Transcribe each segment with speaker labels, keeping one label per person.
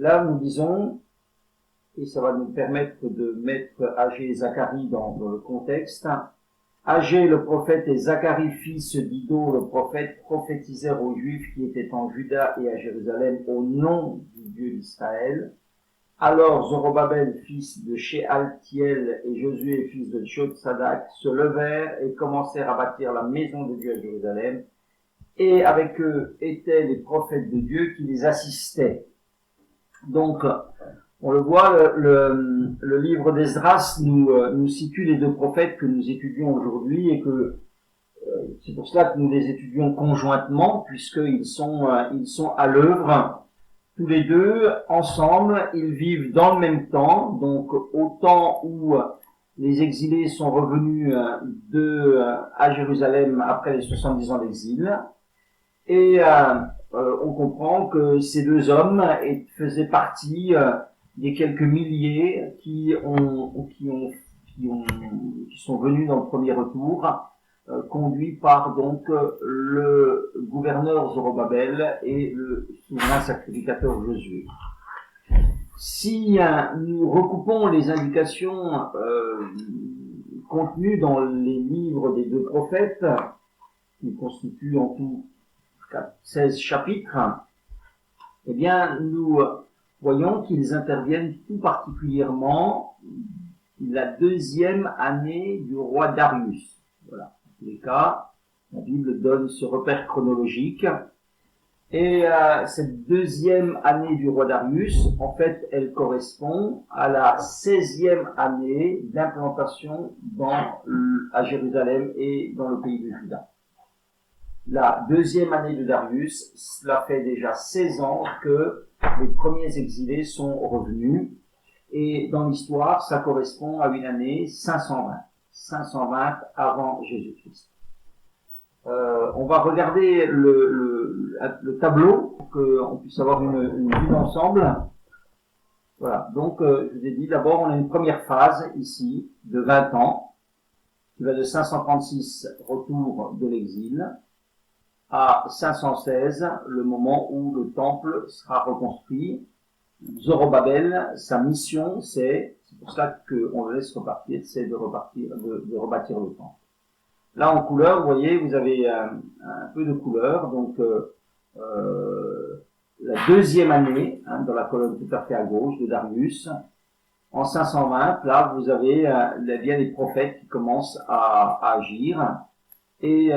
Speaker 1: là, nous disons, et ça va nous permettre de mettre Agé et Zacharie dans le contexte. Agé le prophète et Zacharie fils d'Ido le prophète prophétisèrent aux Juifs qui étaient en Juda et à Jérusalem au nom du Dieu d'Israël. Alors Zorobabel fils de Shealtiel et Josué fils de Tchodsadak se levèrent et commencèrent à bâtir la maison de Dieu à Jérusalem. Et avec eux étaient les prophètes de Dieu qui les assistaient. Donc, on le voit, le livre d'Esdras nous situe les deux prophètes que nous étudions aujourd'hui et que c'est pour cela que nous les étudions conjointement puisqu'ils sont à l'œuvre tous les deux ensemble. Ils vivent dans le même temps, donc au temps où les exilés sont revenus à Jérusalem après les 70 ans d'exil. Et on comprend que ces deux hommes faisaient partie des quelques milliers qui sont venus dans le premier retour, conduits par donc le gouverneur Zorobabel et le souverain sacrificateur Josué. Si nous recoupons les indications contenues dans les livres des deux prophètes, qui constituent en tout 16 chapitres, eh bien, nous voyons qu'ils interviennent tout particulièrement la deuxième année du roi Darius. Voilà. En tous les cas, la Bible donne ce repère chronologique. Et cette deuxième année du roi Darius, en fait, elle correspond à la 16e année d'implantation à Jérusalem et dans le pays de Juda. La deuxième année de Darius, cela fait déjà 16 ans que les premiers exilés sont revenus. Et dans l'histoire, ça correspond à une année 520 avant Jésus-Christ. On va regarder le tableau pour qu'on puisse avoir une vue d'ensemble. Voilà, donc je vous ai dit, d'abord on a une première phase ici de 20 ans, qui va de 536, retour de l'exil, à 516, le moment où le temple sera reconstruit. Zorobabel, sa mission, c'est pour ça qu'on le laisse repartir, c'est de rebâtir le temple. Là, en couleur, vous voyez, vous avez un peu de couleur, donc la deuxième année, dans la colonne tout à fait à gauche de Darius, en 520, là, vous avez bien les prophètes qui commencent à agir, et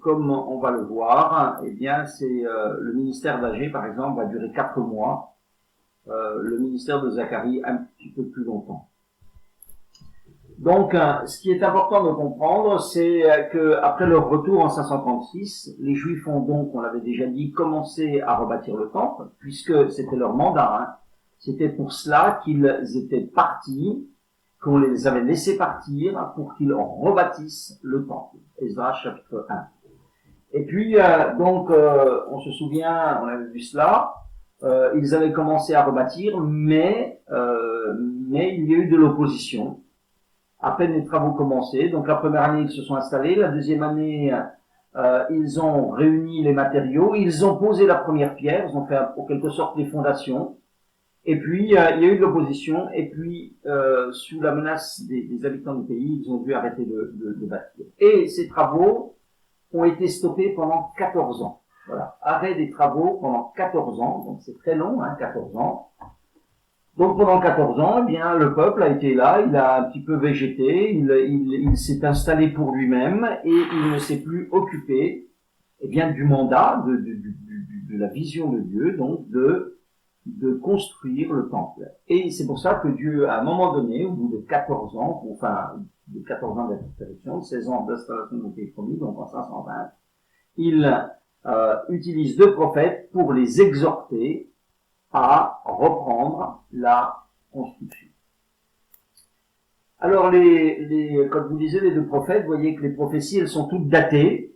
Speaker 1: comme on va le voir, eh bien, c'est le ministère d'Agé, par exemple, va durer 4 mois, le ministère de Zacharie un petit peu plus longtemps. Donc, ce qui est important de comprendre, c'est que après leur retour en 536, les Juifs ont donc, on l'avait déjà dit, commencé à rebâtir le temple, puisque c'était leur mandat. C'était pour cela qu'ils étaient partis, qu'on les avait laissés partir pour qu'ils rebâtissent le temple. Esdras chapitre 1. Et puis, donc, on se souvient, on avait vu cela, ils avaient commencé à rebâtir, mais il y a eu de l'opposition. À peine les travaux commencés. Donc la première année, ils se sont installés. La deuxième année, ils ont réuni les matériaux. Ils ont posé la première pierre. Ils ont fait en quelque sorte les fondations. Et puis, il y a eu de l'opposition. Et puis, sous la menace des habitants du pays, ils ont dû arrêter de bâtir. Et ces travaux ont été stoppés pendant 14 ans. Voilà. Arrêt des travaux pendant 14 ans. Donc c'est très long, 14 ans. Donc pendant 14 ans, eh bien, le peuple a été là, il a un petit peu végété, il s'est installé pour lui-même et il ne s'est plus occupé, eh bien, du mandat, de la vision de Dieu, donc de construire le temple. Et c'est pour ça que Dieu, à un moment donné, au bout de 14 ans, enfin, de 14 ans d'interruption, 16 ans d'installation de pays promis, donc en 520, il utilise 2 prophètes pour les exhorter à reprendre la construction. Alors, comme vous disiez, les 2 prophètes, vous voyez que les prophéties, elles sont toutes datées,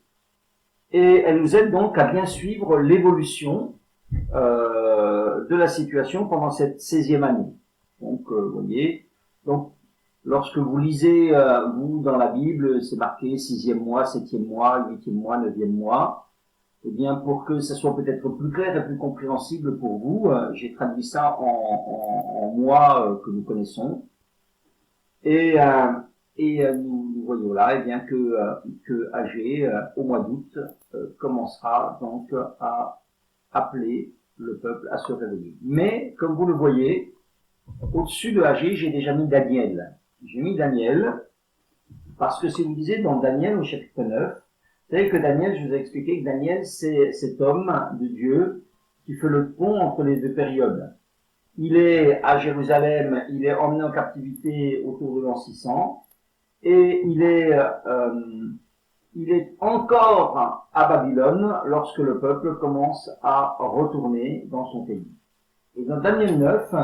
Speaker 1: et elles nous aident donc à bien suivre l'évolution de la situation pendant cette 16e année. Donc, vous voyez, donc, lorsque vous lisez, vous, dans la Bible, c'est marqué 6e mois, 7e mois, 8e mois, 9e mois, Eh bien, pour que ça soit peut-être plus clair et plus compréhensible pour vous, j'ai traduit ça en mois que nous connaissons. Et nous voyons là, eh bien, que AG, au mois d'août, commencera donc à appeler le peuple à se réveiller. Mais, comme vous le voyez, au-dessus de AG, j'ai déjà mis Daniel. J'ai mis Daniel, parce que si vous lisez dans Daniel au chapitre 9, vous savez que Daniel, je vous ai expliqué que Daniel, c'est cet homme de Dieu qui fait le pont entre les deux périodes. Il est à Jérusalem, il est emmené en captivité autour de l'an 600, et il est encore à Babylone lorsque le peuple commence à retourner dans son pays. Et dans Daniel 9,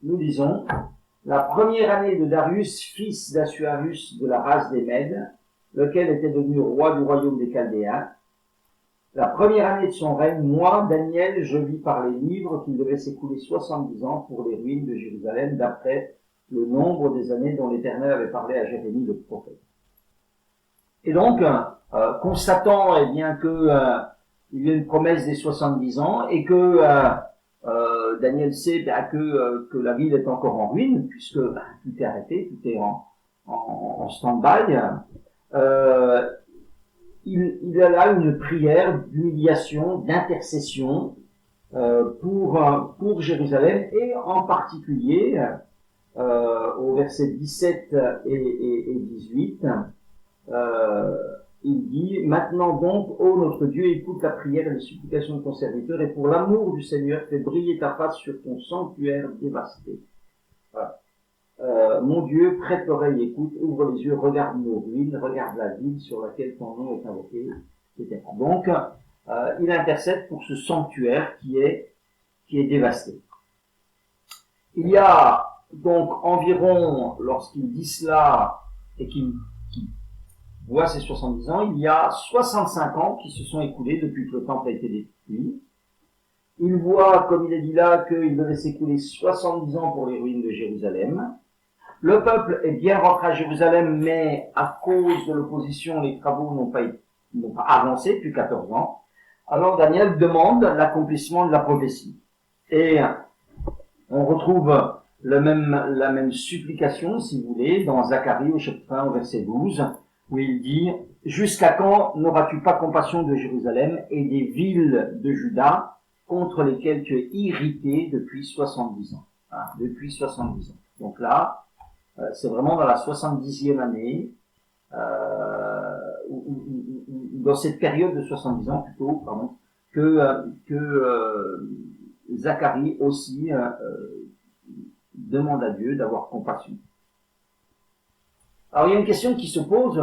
Speaker 1: nous disons, la première année de Darius, fils d'Assuérus de la race des Mèdes, lequel était devenu roi du royaume des Chaldéens, la première année de son règne, moi, Daniel, je vis par les livres qu'il devait s'écouler 70 ans pour les ruines de Jérusalem, d'après le nombre des années dont l'Éternel avait parlé à Jérémie le prophète. Et donc, constatant eh bien que il y a une promesse des 70 ans et que Daniel sait que la ville est encore en ruine, puisque tout est arrêté, tout est en stand-by, il a là une prière d'humiliation, d'intercession pour Jérusalem, et en particulier au verset 17 et 18, il dit: maintenant donc, ô notre Dieu, écoute la prière et les supplications de ton serviteur, et pour l'amour du Seigneur, fais briller ta face sur ton sanctuaire dévasté. Voilà. Mon Dieu, prête l'oreille, écoute, ouvre les yeux, regarde nos ruines, regarde la ville sur laquelle ton nom est invoqué, etc. Donc, il intercède pour ce sanctuaire qui est dévasté. Il y a donc environ, lorsqu'il dit cela et qu'il voit ces 70 ans, il y a 65 ans qui se sont écoulés depuis que le temple a été détruit. Il voit, comme il est dit là, qu'il devait s'écouler 70 ans pour les ruines de Jérusalem. Le peuple est bien rentré à Jérusalem, mais à cause de l'opposition, les travaux n'ont pas avancé depuis 14 ans. Alors Daniel demande l'accomplissement de la prophétie. Et on retrouve la même supplication, si vous voulez, dans Zacharie au chapitre 1 au verset 12, où il dit: jusqu'à quand n'auras-tu pas compassion de Jérusalem et des villes de Juda contre lesquelles tu es irrité depuis 70 ans. Voilà, depuis 70 ans. Donc là, c'est vraiment dans la 70e année, dans cette période de 70 ans plutôt, pardon, que Zacharie aussi demande à Dieu d'avoir compassion. Alors il y a une question qui se pose,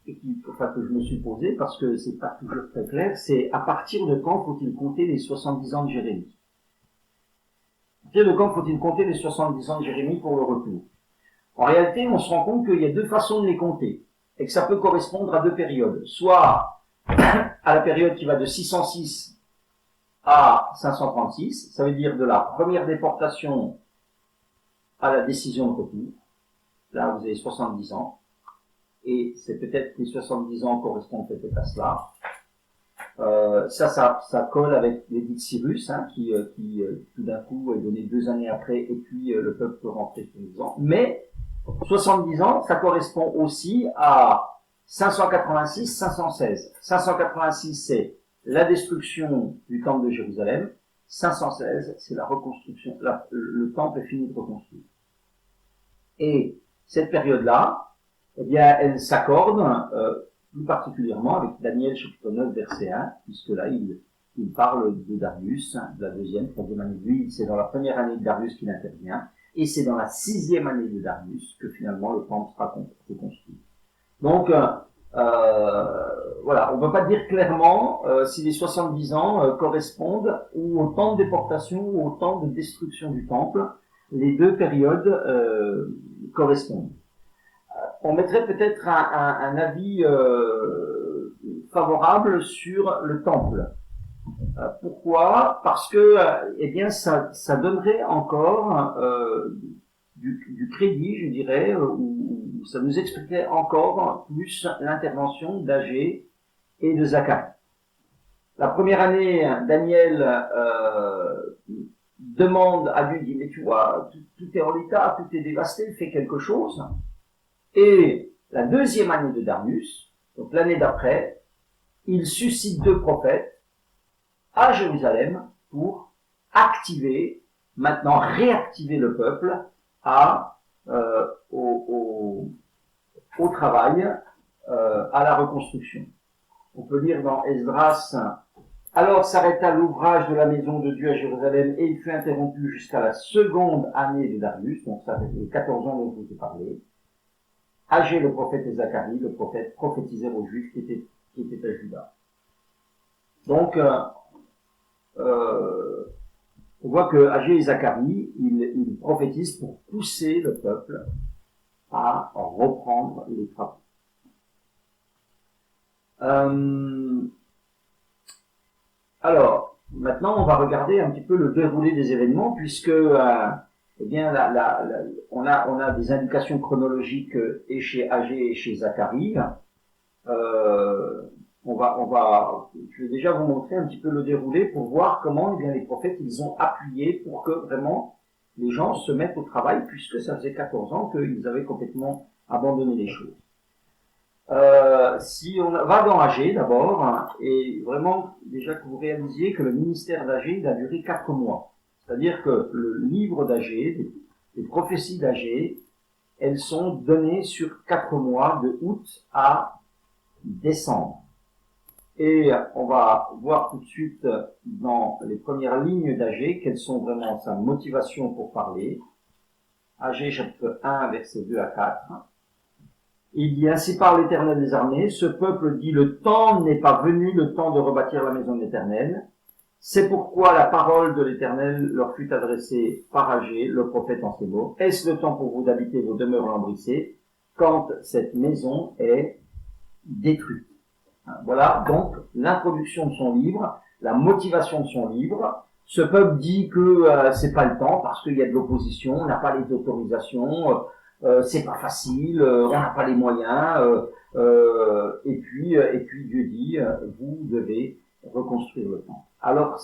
Speaker 1: et que je me suis posée parce que c'est pas toujours très clair, c'est à partir de quand faut-il compter les 70 ans de Jérémie? À partir de quand faut-il compter les 70 ans de Jérémie pour le retour? En réalité, on se rend compte qu'il y a deux façons de les compter, et que ça peut correspondre à deux périodes. Soit à la période qui va de 606 à 536, ça veut dire de la première déportation à la décision de retour. Là, vous avez 70 ans. Et c'est peut-être que les 70 ans correspondent peut-être à cela. Ça colle avec l'édit de Cyrus, qui tout d'un coup est donné 2 années après, et puis le peuple peut rentrer sur 10 ans. Mais 70 ans, ça correspond aussi à 586, 516. 586, c'est la destruction du temple de Jérusalem. 516, c'est la reconstruction. Le temple est fini de reconstruire. Et cette période-là, eh bien, elle s'accorde plus particulièrement avec Daniel chapitre 9 verset 1, puisque là il parle de Darius, de la deuxième, troisième année. Lui, c'est dans la première année de Darius qu'il intervient, et c'est dans la 6e année de Darius que finalement le temple sera reconstruit. Donc voilà, on ne peut pas dire clairement si les 70 ans correspondent ou au temps de déportation ou au temps de destruction du temple. Les deux périodes correspondent. On mettrait peut-être un avis favorable sur le temple. Pourquoi? Parce que, eh bien, ça donnerait encore du crédit, je dirais, ou ça nous expliquerait encore plus l'intervention d'Agé et de Zacharie. La première année, Daniel demande à Dieu, dit, mais tu vois, tout est en l'état, tout est dévasté, fais quelque chose. Et la deuxième année de Darius, donc l'année d'après, il suscite 2 prophètes à Jérusalem pour activer, maintenant réactiver le peuple à, au travail, à la reconstruction. On peut lire dans Esdras, alors s'arrêta l'ouvrage de la maison de Dieu à Jérusalem et il fut interrompu jusqu'à la seconde année de Darius, donc ça fait les 14 ans dont je vous ai parlé. Agé le prophète et Zacharie, le prophète, prophétisèrent aux Juifs qui étaient à Juda. Donc, on voit que Agé et Zacharie, ils prophétisent pour pousser le peuple à reprendre les travaux. Alors, maintenant, on va regarder un petit peu le déroulé des événements, puisque eh bien, on a des indications chronologiques et chez Agé et chez Zacharie. Je vais déjà vous montrer un petit peu le déroulé pour voir comment, eh bien, les prophètes, ils ont appuyé pour que vraiment les gens se mettent au travail, puisque ça faisait 14 ans qu'ils avaient complètement abandonné les choses. Si on va dans Agé d'abord, hein, et vraiment déjà que vous réalisiez que le ministère d'Agé il a duré 4 mois. C'est-à-dire que le livre d'Agé, les prophéties d'Agé, elles sont données sur 4 mois, de août à décembre. Et on va voir tout de suite dans les premières lignes d'Agé quelles sont vraiment sa motivation pour parler. Agé chapitre 1, versets 2 à 4. Il dit ainsi par l'Éternel des armées, ce peuple dit le temps n'est pas venu, le temps de rebâtir la maison de l'Éternel. C'est pourquoi la parole de l'Éternel leur fut adressée par Agé, le prophète en ces mots. Est-ce le temps pour vous d'habiter vos demeures lambrissées quand cette maison est détruite? Voilà donc l'introduction de son livre, la motivation de son livre. Ce peuple dit que c'est pas le temps parce qu'il y a de l'opposition, on n'a pas les autorisations, c'est pas facile, on n'a pas les moyens, et puis Dieu dit vous devez reconstruire le temple. Alors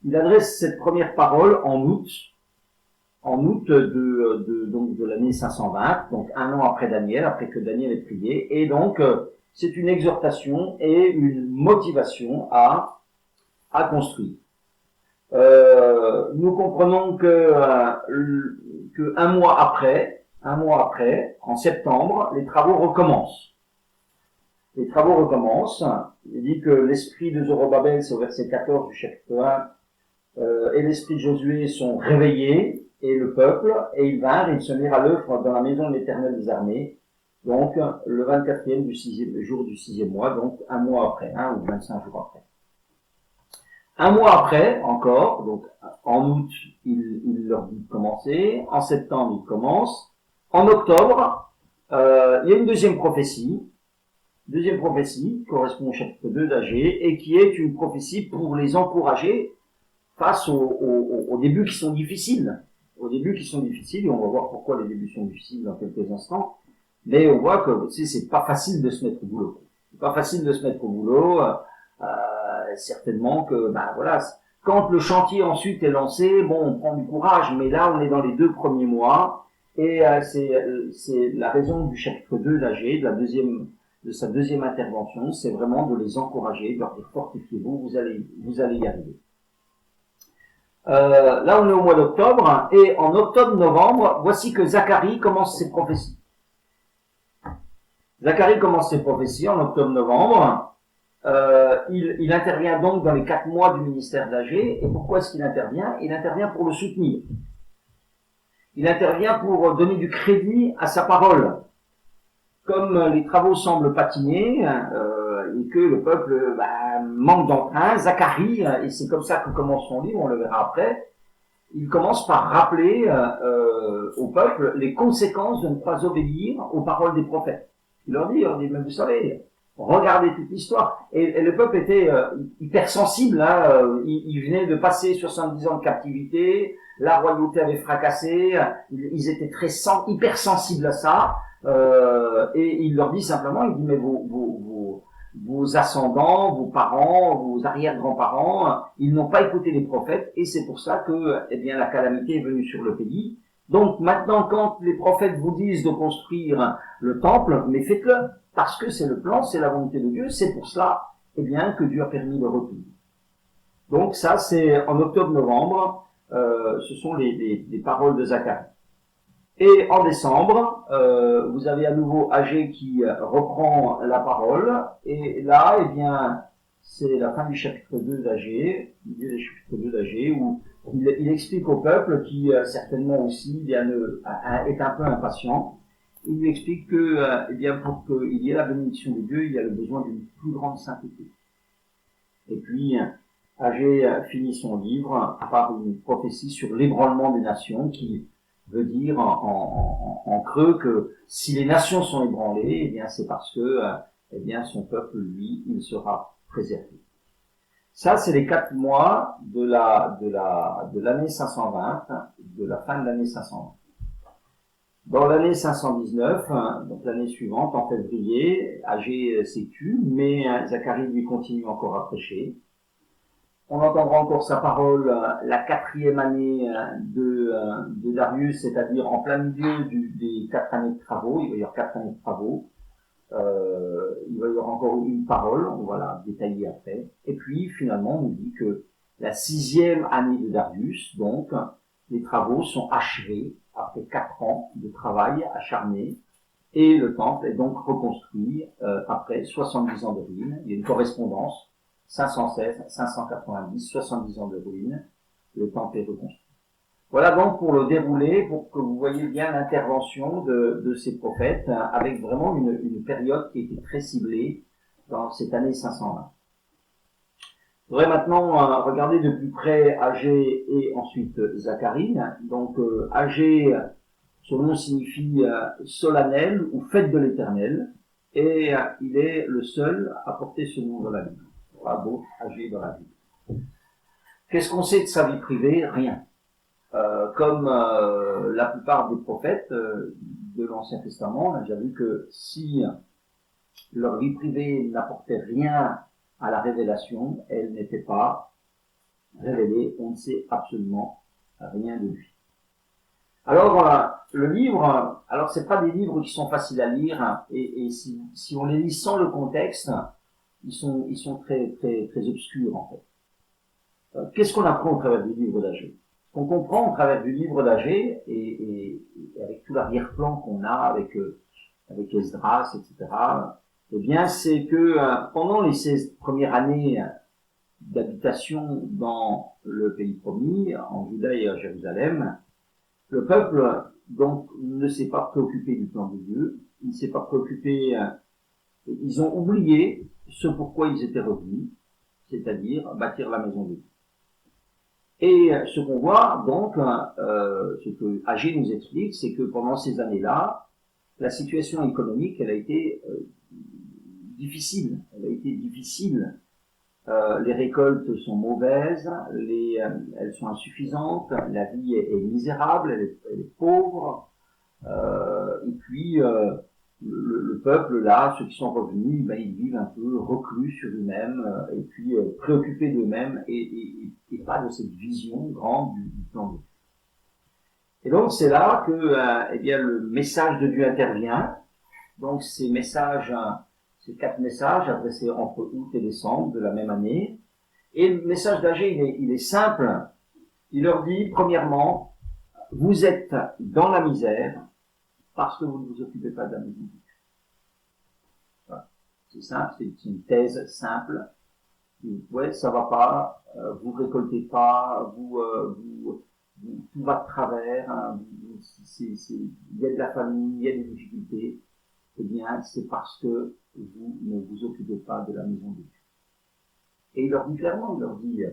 Speaker 1: il adresse cette première parole en août de l'année 520, donc 1 an après Daniel, après que Daniel ait prié, et donc c'est une exhortation et une motivation à construire. Nous comprenons que un mois après, en septembre, les travaux recommencent. Les travaux recommencent. Il dit que l'esprit de Zorobabel, c'est au verset 14 du chapitre 1, et l'esprit de Josué sont réveillés, et le peuple, et ils vinrent, et ils se mirent à l'œuvre dans la maison de l'Éternel des armées, donc le 24e jour du 6e mois, donc 1 mois après, ou 25 jours après. 1 mois après, encore, donc en août, il leur dit de commencer, en septembre, il commence, en octobre, il y a une deuxième prophétie qui correspond au chapitre 2 d'Agé, et qui est une prophétie pour les encourager face aux débuts qui sont difficiles. Aux débuts qui sont difficiles, et on va voir pourquoi les débuts sont difficiles dans quelques instants, mais on voit que c'est pas facile de se mettre au boulot. C'est pas facile de se mettre au boulot, certainement que, voilà, quand le chantier ensuite est lancé, bon, on prend du courage, mais là, on est dans les 2 premiers mois, et c'est la raison du chapitre 2 d'Agé, de sa deuxième intervention, c'est vraiment de les encourager, de leur dire fortifiez-vous, vous allez y arriver. Là, on est au mois d'octobre, et en octobre-novembre, voici que Zacharie commence ses prophéties. Zacharie commence ses prophéties en octobre-novembre. Il intervient donc dans les 4 mois du ministère d'Agé. Et pourquoi est-ce qu'il intervient? Il intervient pour le soutenir. Il intervient pour donner du crédit à sa parole. Comme les travaux semblent patiner, et que le peuple manque d'entrain, Zacharie, et c'est comme ça que commence son livre, on le verra après, il commence par rappeler au peuple les conséquences de ne pas obéir aux paroles des prophètes. Il leur dit, mais vous savez, regardez toute l'histoire. Et le peuple était hypersensible, il venait de passer 70 ans de captivité, la royauté avait fracassé, ils étaient hypersensibles à ça, et il leur dit simplement, il dit, mais vos ascendants, vos parents, vos arrière-grands-parents, ils n'ont pas écouté les prophètes et c'est pour ça que, eh bien, la calamité est venue sur le pays. Donc maintenant, quand les prophètes vous disent de construire le temple, mais faites-le, parce que c'est le plan, c'est la volonté de Dieu, c'est pour cela, eh bien, que Dieu a permis le retour. Donc ça, c'est en octobre-novembre, ce sont les paroles de Zacharie. Et en décembre, vous avez à nouveau Agé qui reprend la parole, et là, eh bien, c'est la fin du chapitre 2 d'Agé, du chapitre 2 d'Agé, où il explique au peuple qui certainement aussi bien, est un peu impatient. Il lui explique que, eh bien, pour qu'il y ait la bénédiction de Dieu, il y a le besoin d'une plus grande sainteté. Et puis, Agé finit son livre par une prophétie sur l'ébranlement des nations, qui veut dire en creux que si les nations sont ébranlées, eh bien, c'est parce que, eh bien, son peuple, lui, il sera préservé. Ça, c'est les 4 mois de l'année 520, de la fin de l'année 520. Dans l'année 519, donc l'année suivante, en février, Agé s'est tu, mais Zacharie lui continue encore à prêcher. On entendra encore sa parole la 4e année de Darius, c'est-à-dire en plein milieu des 4 années de travaux. Il va y avoir 4 années de travaux. Il va y avoir encore une parole, on va la détailler après. Et puis, finalement, on nous dit que la 6e année de Darius, donc, les travaux sont achevés après 4 ans de travail acharné. Et le temple est donc reconstruit après 70 ans de ruines. Il y a une correspondance, 516, 590, 70 ans de ruines. Le temple est reconstruit. Voilà donc pour le déroulé, pour que vous voyez bien l'intervention de ces prophètes, avec vraiment une période qui était très ciblée dans cette année 520. Je voudrais maintenant regarder de plus près Agé et ensuite Zacharie. Donc Agé, son nom signifie solennel ou fête de l'Éternel, et il est le seul à porter ce nom dans la Bible. Pas d'autre Agé dans la Bible. Qu'est-ce qu'on sait de sa vie privée? Rien. Comme la plupart des prophètes de l'Ancien Testament, on a déjà vu que si leur vie privée n'apportait rien à la révélation, elle n'était pas révélée, on ne sait absolument rien de lui. Alors, le livre, alors c'est pas des livres qui sont faciles à lire, et si on les lit sans le contexte, ils sont très, très, très obscurs, en fait. Qu'est-ce qu'on apprend au travers du livre d'Agé? Ce qu'on comprend au travers du livre d'Agé, et avec tout l'arrière-plan qu'on a avec Esdras, etc., eh bien, c'est que pendant les 16 premières années d'habitation dans le pays promis, en Juda et à Jérusalem, le peuple, donc, ne s'est pas préoccupé du plan de Dieu, il ne s'est pas préoccupé, ils ont oublié ce pourquoi ils étaient revenus, c'est-à-dire bâtir la maison de Dieu. Et ce qu'on voit, donc, ce que Agé nous explique, c'est que pendant ces années-là, la situation économique, elle a été difficile. Elle a été difficile. Les récoltes sont mauvaises, elles sont insuffisantes, la vie est misérable, elle est pauvre. Et puis, le peuple, là, ceux qui sont revenus, ben, ils vivent un peu reclus sur eux-mêmes, et puis préoccupés d'eux-mêmes, et pas de cette vision grande du plan de Dieu. Et donc, c'est là que eh bien, le message de Dieu intervient. Donc, ces messages, ces 4 messages adressés entre août et décembre de la même année. Et le message d'Agé, il est simple. Il leur dit, premièrement, vous êtes dans la misère parce que vous ne vous occupez pas de la maison de Dieu. Voilà. C'est simple, c'est une thèse simple. Ouais, ça va pas, vous récoltez pas, tout va de travers, hein, il y a de la famine, il y a des difficultés. Eh bien, c'est parce que vous ne vous occupez pas de la maison de Dieu. Et il leur dit clairement, il leur dit,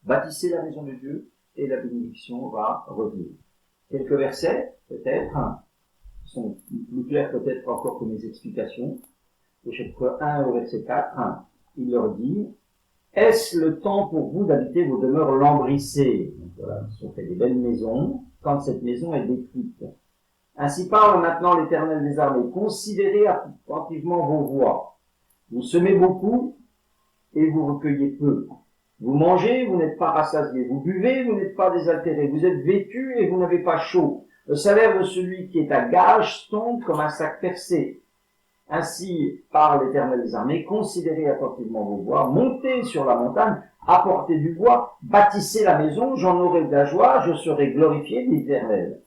Speaker 1: bâtissez la maison de Dieu et la bénédiction va revenir. Quelques versets, peut-être, sont plus clairs peut-être encore que mes explications. Au chapitre 1 au verset 4, il leur dit, est-ce le temps pour vous d'habiter vos demeures lambrissées? Donc voilà, ils sont fait des belles maisons, quand cette maison est détruite. Ainsi parle maintenant l'Éternel des armées. Considérez attentivement vos voies. Vous semez beaucoup et vous recueillez peu. Vous mangez, vous n'êtes pas rassasié. Vous buvez, vous n'êtes pas désaltéré. Vous êtes vêtu et vous n'avez pas chaud. Le salaire de celui qui est à gage tombe comme un sac percé. Ainsi, par l'Éternel des armées, considérez attentivement vos voies, montez sur la montagne, apportez du bois, bâtissez la maison, j'en aurai de la joie, je serai glorifié, dit l'Éternel.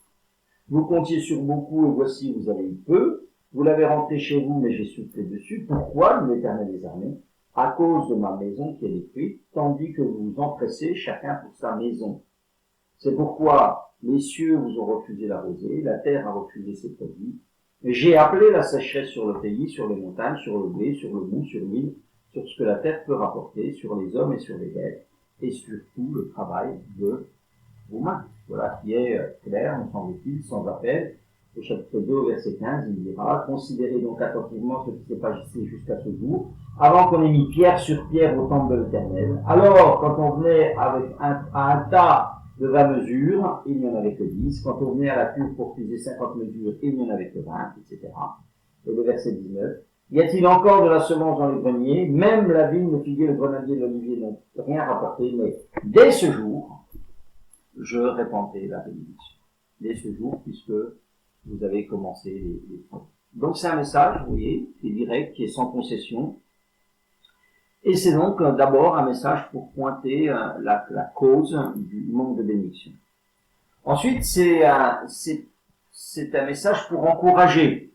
Speaker 1: Vous comptiez sur beaucoup et voici vous avez eu peu. Vous l'avez rentré chez vous, mais j'ai soufflé dessus. Pourquoi, dit l'Éternel des armées? À cause de ma maison qui est détruite, tandis que vous vous empressez chacun pour sa maison. C'est pourquoi les cieux vous ont refusé la rosée, la terre a refusé ses produits. J'ai appelé la sécheresse sur le pays, sur les montagnes, sur le blé, sur le mou, sur l'huile, sur ce que la terre peut rapporter, sur les hommes et sur les bêtes, et sur tout le travail de vos mains. Voilà qui est clair, me semble-t-il, sans appel. Au chapitre 2, verset 15, il dira, considérez donc attentivement ce qui s'est passé jusqu'à ce jour, avant qu'on ait mis pierre sur pierre au temple de l'Éternel. Alors, quand on venait avec un tas de 20 mesures, il n'y en avait que 10. Quand on venait à la cuve pour peser 50 mesures, il n'y en avait que 20, etc. Et le verset 19. Y a-t-il encore de la semence dans les greniers? Même la vigne, le figuier, le grenadier, l'olivier n'ont rien rapporté, mais dès ce jour, je répandrai la bénédiction. Dès ce jour, puisque vous avez commencé les travaux. Donc c'est un message, vous voyez, qui est direct, qui est sans concession. Et c'est donc d'abord un message pour pointer la cause du manque de bénédiction. Ensuite, c'est un message pour encourager,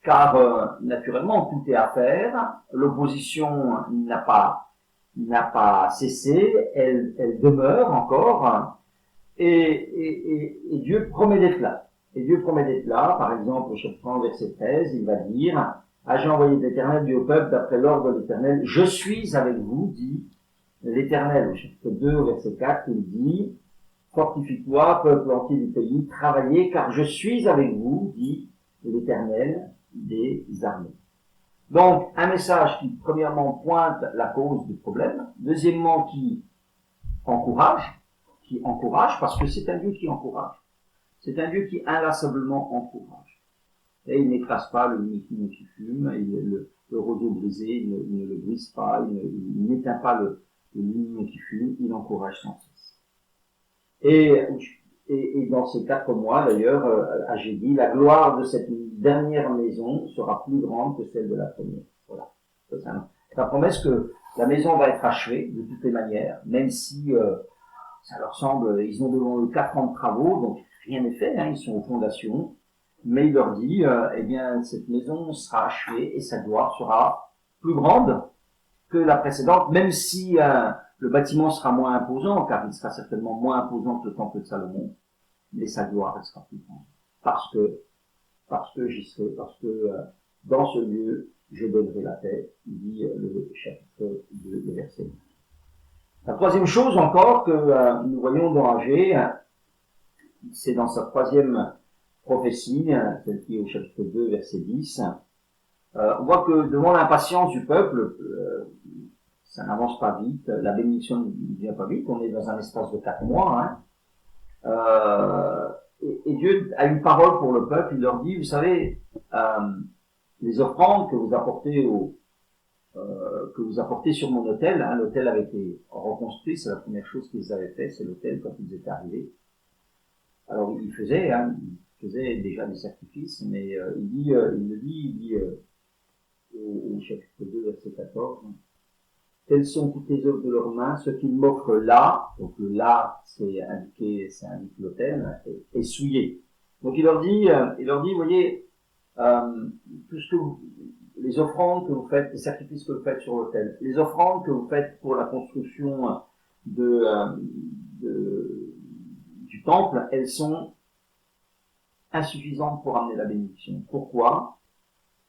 Speaker 1: car naturellement tout est à faire. L'opposition n'a pas cessé, elle demeure encore, et Dieu promet d'être là. Et Dieu promet d'être là. Par exemple, au chapitre 30, verset 13, il va dire: j'ai envoyé l'Éternel, dit au peuple, d'après l'ordre de l'Éternel, je suis avec vous, dit l'Éternel. Au chapitre 2, verset 4, il dit: fortifie-toi, peuple entier du pays, travaillez, car je suis avec vous, dit l'Éternel des armées. Donc, un message qui, premièrement, pointe la cause du problème, deuxièmement, qui encourage, parce que c'est un Dieu qui encourage. C'est un Dieu qui inlassablement encourage. Et il n'écrase pas le municipio qui fume, le roseau brisé, il ne le brise pas, il n'éteint pas le municipio qui fume, il encourage sans cesse. Et dans ces 4 mois, d'ailleurs, j'ai dit, la gloire de cette dernière maison sera plus grande que celle de la première. Voilà. C'est la promesse que la maison va être achevée, de toutes les manières, même si ça leur semble, ils ont devant eux 4 ans de travaux, donc rien n'est fait, ils sont aux fondations, mais il leur dit, eh bien, cette maison sera achevée et sa gloire sera plus grande que la précédente, même si le bâtiment sera moins imposant, car il sera certainement moins imposant que le temple de Salomon, mais sa gloire elle sera plus grande. Parce que j'y serai, parce que dans ce lieu, je donnerai la paix, dit le chapitre 2, le verset 9. La troisième chose encore que nous voyons dans Agé, c'est dans sa troisième prophétie, celle qui est au chapitre 2, verset 10. On voit que devant l'impatience du peuple, ça n'avance pas vite, la bénédiction ne vient pas vite, on est dans un espace de 4 mois. Et Dieu a une parole pour le peuple, il leur dit, vous savez, les offrandes que vous apportez sur mon autel, l'autel avait été reconstruit, c'est la première chose qu'ils avaient fait, c'est l'autel quand ils étaient arrivés. Alors ils faisaient déjà des sacrifices, mais il dit au chapitre 2, verset 14, telles sont toutes les œuvres de leurs mains, ce qu'ils m'offrent là, donc le là, c'est indique l'autel, est souillé. Donc il leur dit, vous voyez, tout ce que les offrandes que vous faites, les sacrifices que vous faites sur l'autel, les offrandes que vous faites pour la construction du temple, elles sont insuffisantes pour amener la bénédiction. Pourquoi?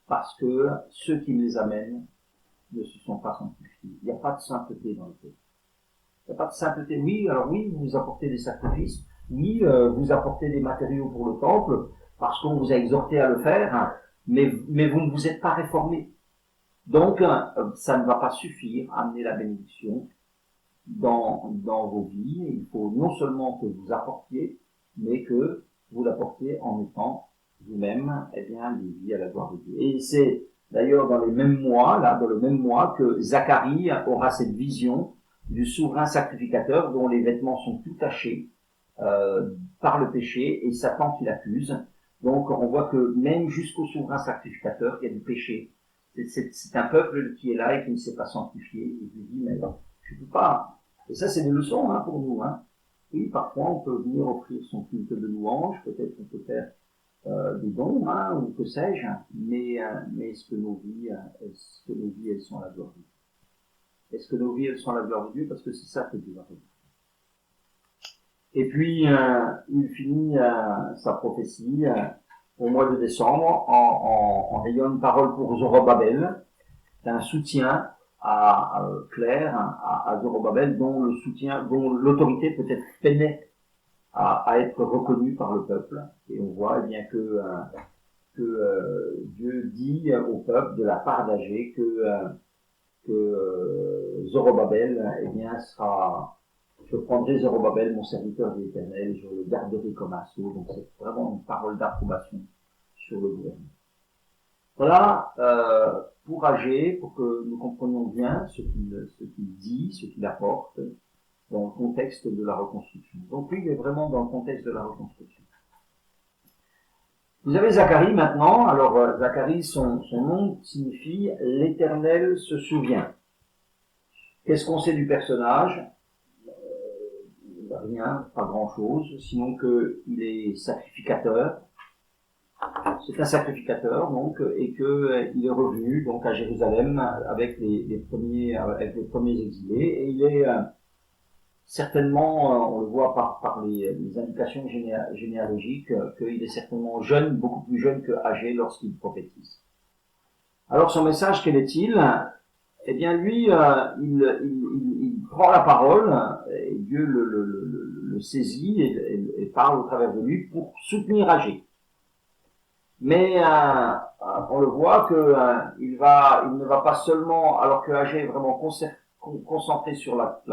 Speaker 1: Parce que ceux qui les amènent ne se sont pas sanctifiés. Il n'y a pas de sainteté dans le peuple. Il n'y a pas de sainteté. Oui, alors oui, vous apportez des sacrifices. Oui, vous apportez des matériaux pour le temple, parce qu'on vous a exhorté à le faire, mais vous ne vous êtes pas réformés. Donc, ça ne va pas suffire à amener la bénédiction dans vos vies. Il faut non seulement que vous apportiez, mais que vous l'apportiez en étant vous-même, des vies à la gloire de Dieu. Et c'est d'ailleurs dans les mêmes mois, là, dans le même mois que Zacharie aura cette vision du souverain sacrificateur dont les vêtements sont tout tachés par le péché et Satan qui l'accuse. Donc on voit que même jusqu'au souverain sacrificateur, il y a du péché. C'est un peuple qui est là et qui ne s'est pas sanctifié. Et je lui dis, mais je ne peux pas. Et ça, c'est des leçons pour nous. Oui, parfois, on peut venir offrir son culte de louange. Peut-être qu'on peut faire des dons, ou que sais-je. Mais est-ce que nos vies, elles sont à la gloire de Dieu? Est-ce que nos vies, elles sont à la gloire de Dieu? Parce que c'est ça que Dieu va faire. Et puis, il finit sa prophétie au mois de décembre en ayant une parole pour Zorobabel, un soutien clair à Zorobabel, dont l'autorité peut-être peinait à être reconnue par le peuple. Et on voit bien que Dieu dit au peuple de la part d'Agé que Zorobabel, je prendrai Zorobabel, mon serviteur de l'Éternel, je le garderai comme un sceau. Donc c'est vraiment une parole d'approbation sur le gouvernement. Voilà, pour Agé, pour que nous comprenions bien ce qu'il dit, ce qu'il apporte dans le contexte de la reconstruction. Donc lui, il est vraiment dans le contexte de la reconstruction. Vous avez Zacharie maintenant. Alors Zacharie, son nom signifie « l'Éternel se souvient ». Qu'est-ce qu'on sait du personnage? Rien, pas grand-chose, sinon qu'il est sacrificateur. C'est un sacrificateur, donc, et qu'il est revenu, donc, à Jérusalem avec les premiers exilés, et il est certainement, on le voit par les indications généalogiques, qu'il est certainement jeune, beaucoup plus jeune que Agé lorsqu'il prophétise. Alors, son message, quel est-il? Eh bien, lui, il prend la parole, et Dieu le saisit et parle au travers de lui pour soutenir Agé. Mais on le voit que il ne va pas seulement, alors que Agé est vraiment concentré sur la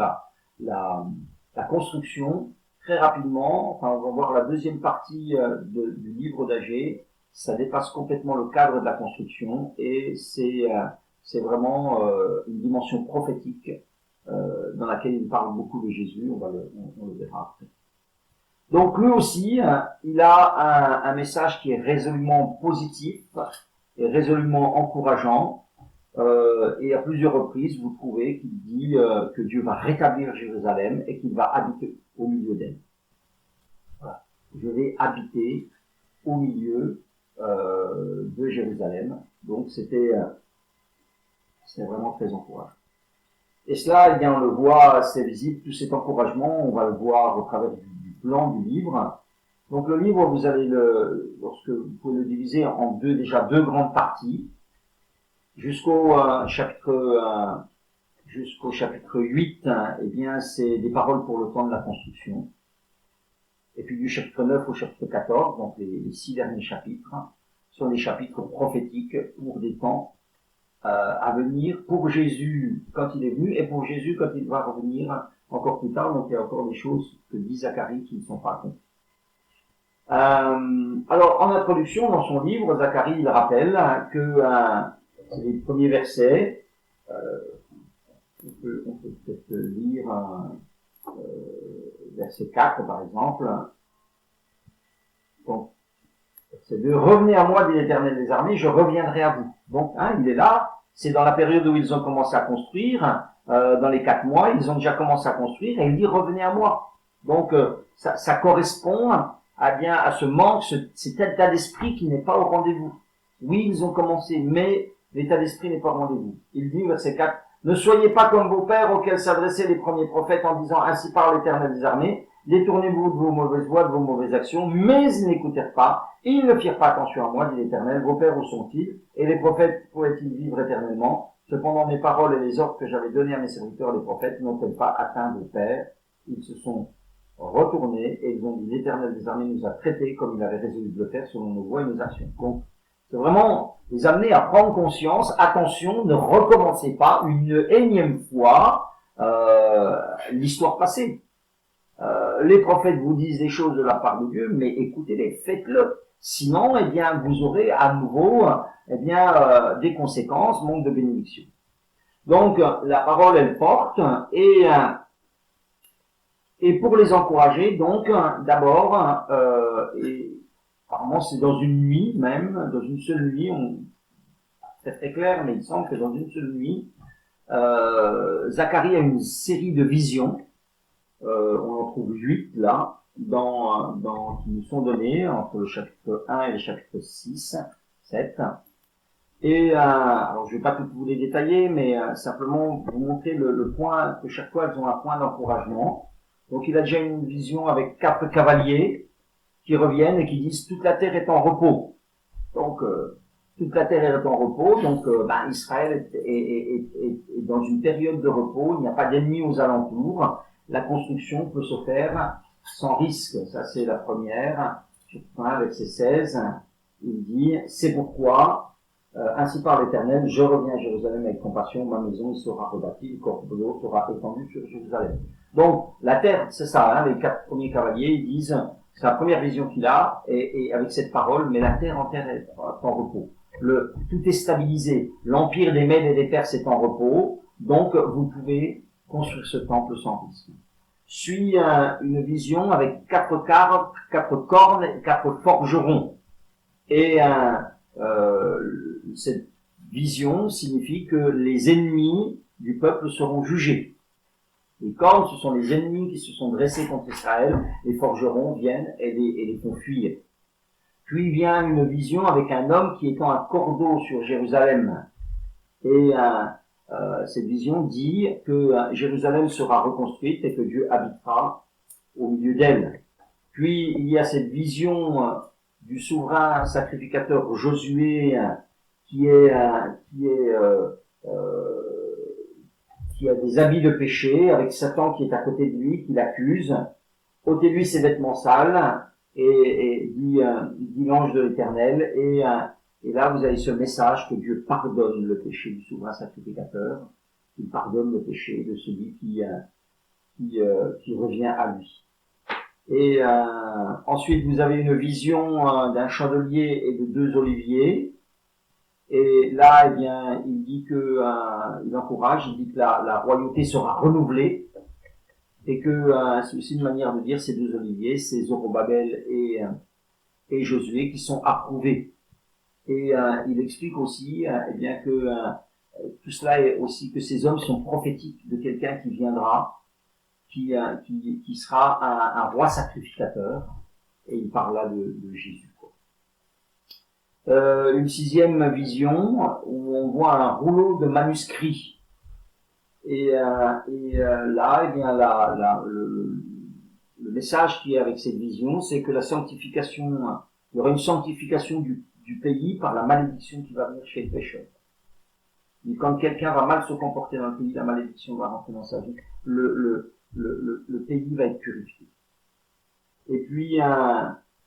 Speaker 1: construction, très rapidement, on va voir la deuxième partie du livre d'Agé, ça dépasse complètement le cadre de la construction et c'est vraiment une dimension prophétique dans laquelle il parle beaucoup de Jésus, on le verra après. Donc lui aussi, il a un message qui est résolument positif et résolument encourageant. Et à plusieurs reprises, vous trouvez qu'il dit que Dieu va rétablir Jérusalem et qu'il va habiter au milieu d'elle. Voilà. Je vais habiter au milieu de Jérusalem. Donc c'est vraiment très encourageant. Et cela, eh bien, on le voit, c'est visible, tout cet encouragement, on va le voir au travers du plan du livre. Donc le livre, vous allez vous pouvez le diviser en deux grandes parties, jusqu'au chapitre 8, eh bien, c'est des paroles pour le temps de la construction. Et puis du chapitre 9 au chapitre 14, donc les 6 derniers chapitres, sont des chapitres prophétiques pour des temps à venir, pour Jésus quand il est venu, et pour Jésus quand il va revenir encore plus tard. Donc il y a encore des choses que dit Zacharie qui ne sont pas accomplies. Alors en introduction, dans son livre, Zacharie il rappelle que c'est les premiers versets. On peut peut-être lire verset 4 par exemple. Donc, c'est de revenez à moi, dit l'Éternel des armées, je reviendrai à vous. Donc, il est là. C'est dans la période où ils ont commencé à construire. Dans les 4 mois, ils ont déjà commencé à construire et il dit revenez à moi. Donc, ça correspond à ce manque, cet état d'esprit qui n'est pas au rendez-vous. Oui, ils ont commencé, mais l'état d'esprit n'est pas au rendez-vous. Il dit, verset 4, ne soyez pas comme vos pères auxquels s'adressaient les premiers prophètes en disant ainsi parle l'Éternel des armées, détournez-vous de vos mauvaises voies, de vos mauvaises actions, mais ils n'écoutèrent pas, ils ne firent pas attention à moi, dit l'Éternel, vos pères où sont-ils? Et les prophètes pourraient-ils vivre éternellement? Cependant mes paroles et les ordres que j'avais donnés à mes serviteurs les prophètes n'ont-elles pas atteint vos pères? Ils se sont retournés et ils ont dit l'Éternel des armées nous a traités comme il avait résolu de le faire selon nos voies et nos actions. Donc, c'est vraiment les amener à prendre conscience, attention, ne recommencez pas une énième fois l'histoire passée. les prophètes vous disent des choses de la part de Dieu, mais écoutez-les, faites-le. Sinon, eh bien, vous aurez à nouveau, eh bien, des conséquences, manque de bénédiction. Donc, la parole, elle porte, et pour les encourager, donc, d'abord, et apparemment c'est dans une nuit même, dans une seule nuit, c'est très clair, mais il semble que dans une seule nuit, Zacharie a une série de visions, on en trouve 8 là, qui nous sont données entre le chapitre 1 et le chapitre 6, 7. Et alors je vais pas tout vous les détailler, mais simplement vous montrer le point que chaque fois elles ont un point d'encouragement. Donc il a déjà une vision avec 4 cavaliers qui reviennent et qui disent toute la terre est en repos. Donc toute la terre est en repos, donc Israël est dans une période de repos, il n'y a pas d'ennemis aux alentours, la construction peut se faire sans risque. Ça c'est la première. Chapitre 1, verset 16, il dit c'est pourquoi ainsi par l'Éternel, je reviens à Jérusalem avec compassion, ma maison sera rebâtie, le corps de l'eau sera étendu sur Jérusalem. Donc, la terre, c'est ça, hein, les 4 premiers cavaliers, ils disent, c'est la première vision qu'il a, et avec cette parole, mais la terre entière est en repos. Tout est stabilisé. L'empire des Mèdes et des Perses est en repos, donc vous pouvez construire ce temple sans risque. Suit une vision avec 4 cornes et 4 forgerons. Et cette vision signifie que les ennemis du peuple seront jugés. Les cornes, ce sont les ennemis qui se sont dressés contre Israël. Les forgerons viennent et les font fuir. Puis vient une vision avec un homme qui étend un cordeau sur Jérusalem. Et cette vision dit que Jérusalem sera reconstruite et que Dieu habitera au milieu d'elle. Puis il y a cette vision du souverain sacrificateur Josué qui a des habits de péché, avec Satan qui est à côté de lui, qui l'accuse. Ôtez-lui ses vêtements sales, et dit l'ange de l'Éternel, et là vous avez ce message que Dieu pardonne le péché du souverain sacrificateur, qu'il pardonne le péché de celui qui revient à lui. Et ensuite vous avez une vision d'un chandelier et de 2 oliviers. Et là, eh bien, il dit que il encourage, il dit que la royauté sera renouvelée, et que c'est aussi une manière de dire ces 2 oliviers, c'est Zorobabel et Josué qui sont approuvés. Et il explique aussi, eh bien que tout cela est aussi que ces hommes sont prophétiques de quelqu'un qui viendra, qui sera un roi sacrificateur, et il parle là de Jésus. Une 6e vision où on voit un rouleau de manuscrits, et là, eh bien, le message qui est avec cette vision, c'est que la sanctification, il y aura une sanctification du pays par la malédiction qui va venir chez le pécheur. Et quand quelqu'un va mal se comporter dans le pays, la malédiction va rentrer dans sa vie, le pays va être purifié. Et puis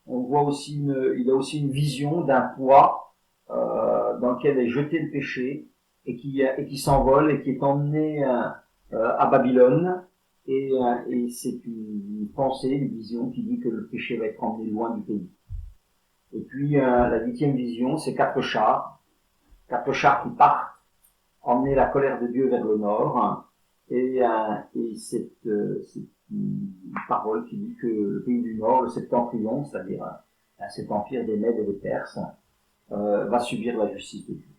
Speaker 1: on voit aussi il a aussi une vision d'un poids dans lequel est jeté le péché et qui s'envole et qui est emmené à Babylone, et c'est une pensée, une vision qui dit que le péché va être emmené loin du pays. Et puis la 8e vision, c'est 4 chars qui partent emmener la colère de Dieu vers le nord, et cette une parole qui dit que le pays du Nord, le Septentrion, c'est-à-dire cet empire des Mèdes et des Perses, va subir la justice de Dieu.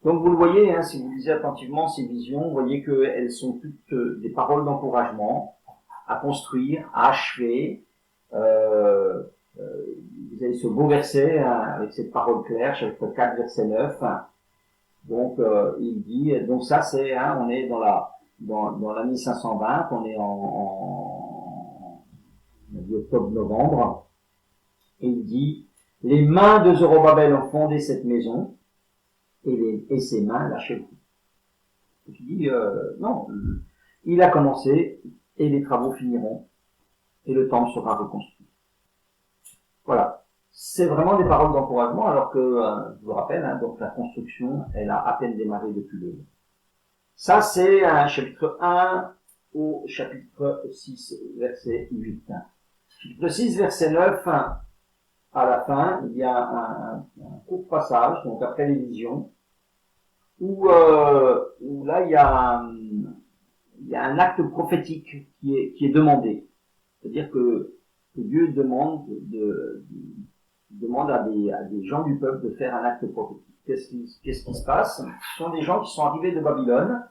Speaker 1: Donc vous le voyez, hein, si vous lisez attentivement ces visions, vous voyez qu'elles sont toutes des paroles d'encouragement à construire, à achever. Vous avez ce beau verset avec cette parole claire, chapitre 4, verset 9. Donc il dit, donc ça c'est, on est dans l'année 520, on est en octobre-novembre, et il dit, les mains de Zorobabel ont fondé cette maison, et ses mains l'achèveront. Il dit, non, il a commencé, et les travaux finiront, et le temple sera reconstruit. Voilà. C'est vraiment des paroles d'encouragement, alors que, je vous rappelle, donc la construction, elle a à peine démarré depuis le. Ça, c'est un chapitre 1 au chapitre 6, verset 8. Chapitre 6, verset 9, à la fin, il y a un court passage, donc après les visions, où là il y a un acte prophétique qui est demandé. C'est-à-dire que Dieu demande à des gens du peuple de faire un acte prophétique. Qu'est-ce qui se passe? Ce sont des gens qui sont arrivés de Babylone,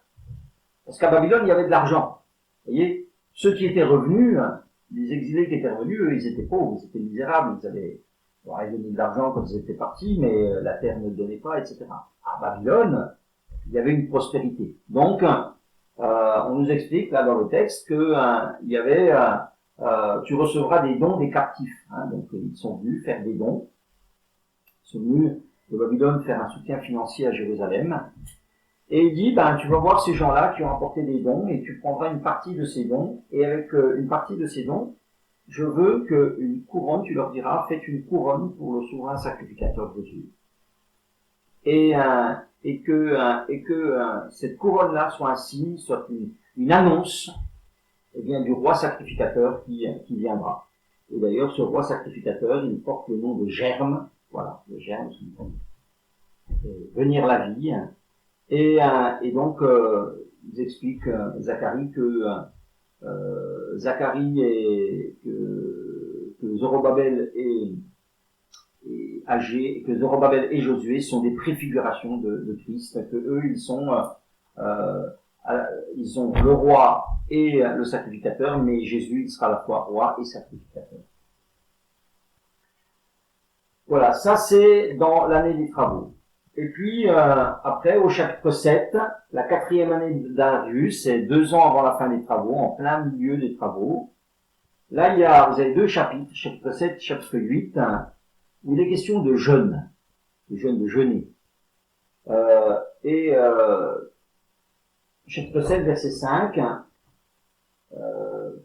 Speaker 1: parce qu'à Babylone, il y avait de l'argent. Vous voyez, ceux qui étaient revenus, les exilés qui étaient revenus, eux, ils étaient pauvres, ils étaient misérables, ils avaient donné de l'argent quand ils étaient partis, mais la terre ne donnait pas, etc. À Babylone, il y avait une prospérité. Donc, on nous explique là dans le texte que il y avait tu recevras des dons des captifs. Donc ils sont venus faire des dons. Ils sont venus de Babylone faire un soutien financier à Jérusalem. Et il dit, tu vas voir ces gens-là qui ont apporté des dons et tu prendras une partie de ces dons. Et avec une partie de ces dons, je veux qu'une couronne, tu leur diras, faites une couronne pour le souverain sacrificateur Jésus. Et que cette couronne-là soit un signe, soit une annonce, du roi sacrificateur qui viendra. Et d'ailleurs, ce roi sacrificateur, il porte le nom de Germe. Voilà, le Germe, c'est venir la vie. Et donc, ils expliquent Zacharie que Zacharie et que Zorobabel et Agé, que Zorobabel et Josué sont des préfigurations de Christ, que eux, ils ont le roi et le sacrificateur, mais Jésus, il sera à la fois roi et sacrificateur. Voilà, ça c'est dans l'année des travaux. Et puis, après, au chapitre 7, la 4e année de Darius, c'est 2 ans avant la fin des travaux, en plein milieu des travaux. Là, vous avez 2 chapitres, chapitre 7, chapitre 8, où il est question de jeûne, de jeûner. Chapitre 7, verset 5,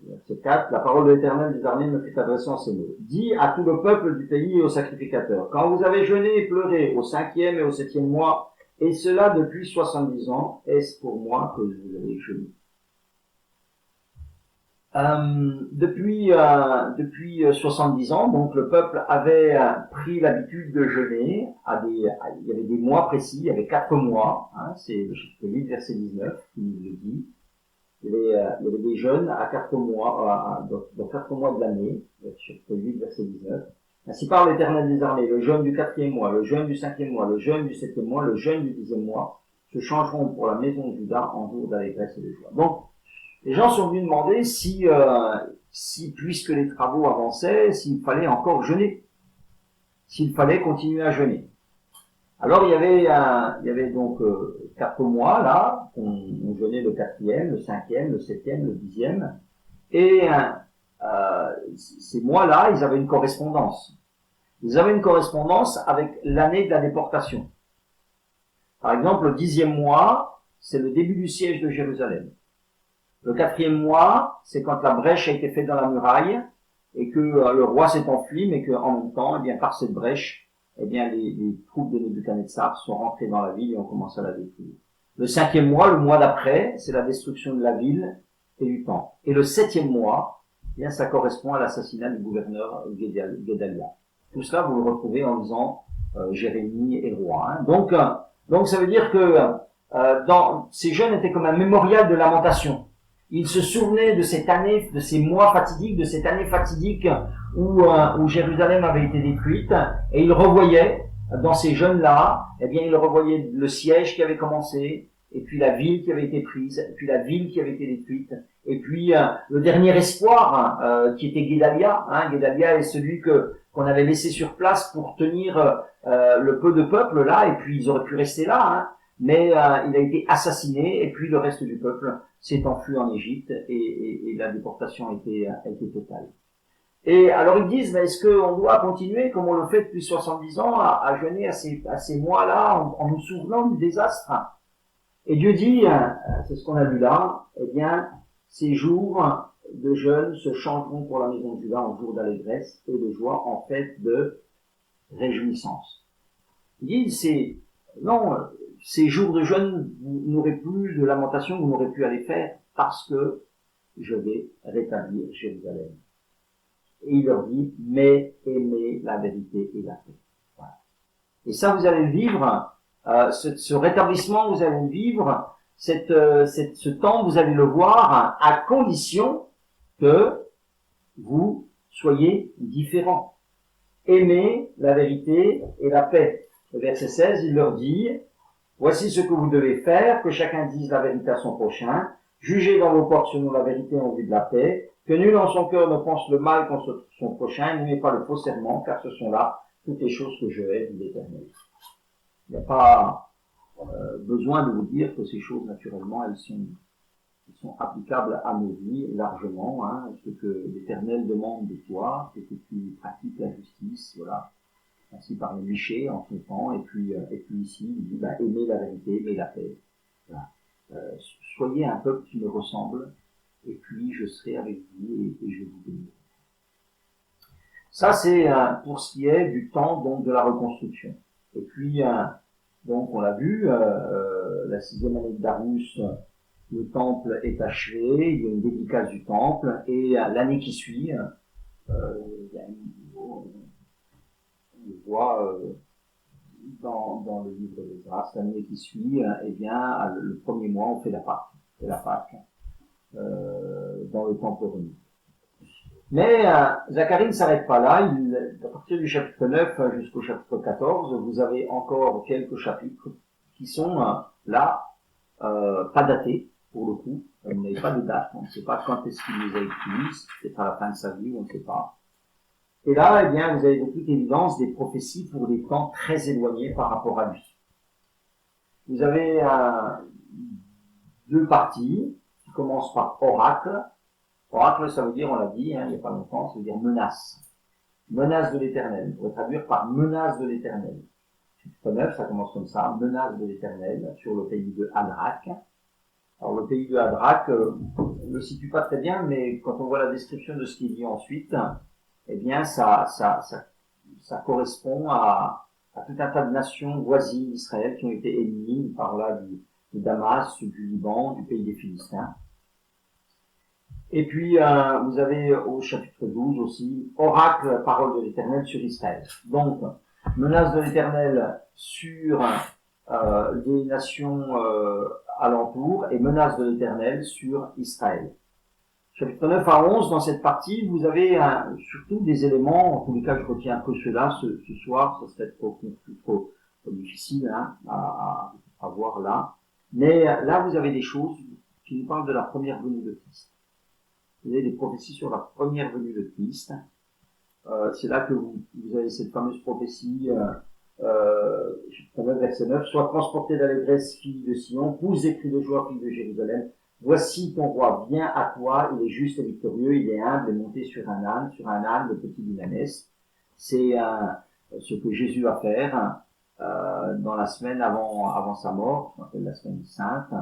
Speaker 1: verset 4, la parole de l'Éternel des armées me fait adresser en ces mots. Dis à tout le peuple du pays et aux sacrificateurs, quand vous avez jeûné et pleuré au 5e et au 7e mois, et cela depuis 70 ans, est-ce pour moi que vous avez jeûné? Depuis 70 ans, donc le peuple avait pris l'habitude de jeûner il y avait des mois précis, il y avait 4 mois, c'est le chapitre 8, verset 19, qui nous le dit. Il y avait des jeûnes à 4 mois, dans 4 mois de l'année, chapitre 8, verset 19. Ainsi parle l'Éternel des armées, le jeûne du 4e mois, le jeûne du 5e mois, le jeûne du 7e mois, le jeûne du 10e mois, se changeront pour la maison de Juda en jour d'allégresse et de joie. Donc, les gens sont venus demander si puisque les travaux avançaient, s'il fallait encore jeûner, s'il fallait continuer à jeûner. Alors il y avait donc 4 mois là, on jeûnait le 4e, le 5e, le 7e, le 10e, et ces mois-là, ils avaient une correspondance. Ils avaient une correspondance avec l'année de la déportation. Par exemple, le 10e mois, c'est le début du siège de Jérusalem. Le 4e mois, c'est quand la brèche a été faite dans la muraille et que le roi s'est enfui, mais que en même temps, par cette brèche, les troupes de Nebuchadnezzar sont rentrées dans la ville et ont commencé à la détruire. Le 5e mois, le mois d'après, c'est la destruction de la ville et du temple. Et le 7e mois, ça correspond à l'assassinat du gouverneur Guédalia. Tout cela, vous le retrouvez en lisant Jérémie et Roi. Donc, ça veut dire que ces jeûnes étaient comme un mémorial de lamentation. Ils se souvenaient de cette année, de ces mois fatidiques, de cette année fatidique où Jérusalem avait été détruite, et ils revoyaient dans ces jeûnes-là, ils revoyaient le siège qui avait commencé, et puis la ville qui avait été prise, et puis la ville qui avait été détruite, et puis le dernier espoir qui était Guédalia. Guédalia est celui qu'on avait laissé sur place pour tenir le peu de peuple là, et puis ils auraient pu rester là, mais il a été assassiné, et puis le reste du peuple s'est enfui en Égypte, et la déportation a été totale. Et alors ils disent, mais est-ce qu'on doit continuer, comme on le fait depuis 70 ans, à jeûner à ces mois-là, en nous souvenant du désastre? Et Dieu dit, c'est ce qu'on a vu là, ces jours de jeûne se changeront pour la maison de Juda en jours d'allégresse et de joie, en fête de réjouissance. Il dit, ces jours de jeûne, vous n'aurez plus de lamentation, vous n'aurez plus à les faire, parce que je vais rétablir Jérusalem. Et il leur dit, mais aimez la vérité et la paix. Voilà. Et ça, vous allez le vivre, ce rétablissement, vous allez le vivre, ce temps, vous allez le voir, à condition que vous soyez différents. Aimez la vérité et la paix. Le verset 16, il leur dit, voici ce que vous devez faire, que chacun dise la vérité à son prochain, jugez dans vos portes selon la vérité en vue de la paix, que nul en son cœur ne pense le mal contre son prochain, n'aimez pas le faux serment, car ce sont là toutes les choses que je hais, dit l'Éternel. Il n'y a pas besoin de vous dire que ces choses, naturellement, elles sont applicables à nos vies largement. Ce que l'Éternel demande de toi, c'est que tu pratiques la justice, voilà, ainsi par le Michée en son temps, et puis ici, il dit, aimez la vérité, aimez la paix. Voilà. Soyez un peuple qui me ressemble, et puis je serai avec vous et je vous bénirai. Ça, c'est pour ce qui est du temps donc de la reconstruction. Et puis, donc on l'a vu, la 6e année de Darius, le temple est achevé, il y a une dédicace du temple, et l'année qui suit, on le voit dans le livre des Grâces, l'année qui suit, le premier mois, on fait la Pâque, dans le temple remis. Mais Zacharie ne s'arrête pas là. À partir du chapitre 9 jusqu'au chapitre 14, vous avez encore quelques chapitres qui sont là, pas datés pour le coup. Vous n'avez pas de date, on ne sait pas quand est-ce qu'il les a écrits, peut-être à la fin de sa vie, on ne sait pas. Et là, vous avez de toute évidence des prophéties pour des temps très éloignés par rapport à lui. Vous avez deux parties qui commencent par oracle. Oracle, ça veut dire, on l'a dit, il n'y a pas longtemps, ça veut dire menace. Menace de l'Éternel. On pourrait traduire par menace de l'Éternel. Chapitre 9, ça commence comme ça, menace de l'Éternel sur le pays de Hadrach. Alors le pays de Hadrach, on ne le situe pas très bien, mais quand on voit la description de ce qu'il dit ensuite, ça correspond à tout un tas de nations voisines d'Israël qui ont été ennemies par là du Damas, du Liban, du pays des Philistins. Et puis, vous avez au chapitre 12 aussi, oracle, parole de l'Éternel sur Israël. Donc, menace de l'Éternel sur les nations alentours et menace de l'Éternel sur Israël. Chapitre 9 à 11, dans cette partie, vous avez surtout des éléments, en tous les cas je retiens que ceux-là ce soir, ça serait trop difficile à voir là. Mais là, vous avez des choses qui nous parlent de la première venue de Christ. Vous avez des prophéties sur la première venue de Christ. C'est là que vous avez cette fameuse prophétie, chapitre 9, verset 9, « Sois transporté d'allégresse, fille de Sion, pousse des cris de joie, fille de Jérusalem. Voici ton roi vient à toi, il est juste et victorieux, il est humble et monté sur un âne, le petit d'une ânesse. » C'est ce que Jésus va faire dans la semaine avant sa mort, qu'on appelle la semaine sainte.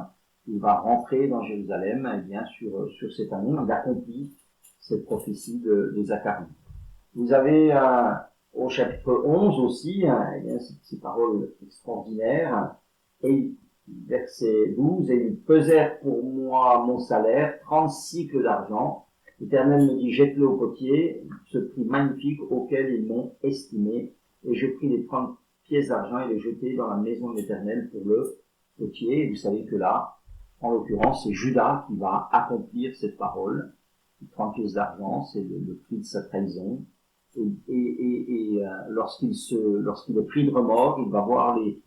Speaker 1: Il va rentrer dans Jérusalem, sur cette année, il accomplit cette prophétie de Zacharie. Vous avez au chapitre 11 aussi, ces paroles extraordinaires, et verset 12, « Et ils pesèrent pour moi mon salaire, 30 cycles d'argent. L'Éternel me dit, jette-le au potier, ce prix magnifique auquel ils m'ont estimé. Et je pris les 30 pièces d'argent et les jetai dans la maison de l'Éternel pour le potier. » Et vous savez que là, en l'occurrence, c'est Judas qui va accomplir cette parole. 30 pièces d'argent, c'est le prix de sa trahison. Et lorsqu'il est pris de remords, il va voir les